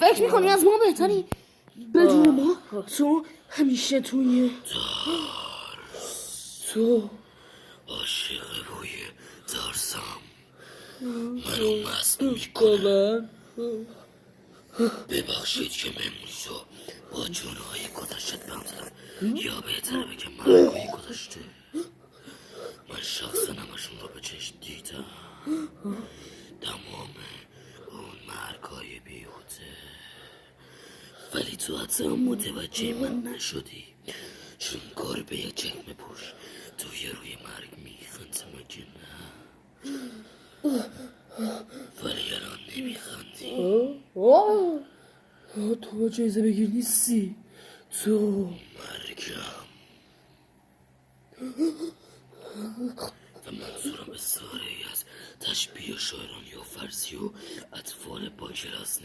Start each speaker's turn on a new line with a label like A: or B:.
A: فکر میکنی از ما بهتری؟ بدون ما تو همیشه توی تو
B: عاشق بوی ترسم منو مست میکنه. ببخشید که ممنوزو با جونهای گذشتت بندم، یا بهتره بگم مرگوی گذشته. من شخصا همشون رو به چشم دیدم، تمام اون مرگای بیهوده، ولی تو حتی متوجه من نشدی، چون گربه چکمه پوش توی روی مرگ میخنده مگه نه؟ ولی الان نمیخندی.
A: تو جایزه بگیر نیستی، تو
B: مرگم و منظورم به ساره ای از تشبیه شاعرانی و فرضی و اطفال با کلاس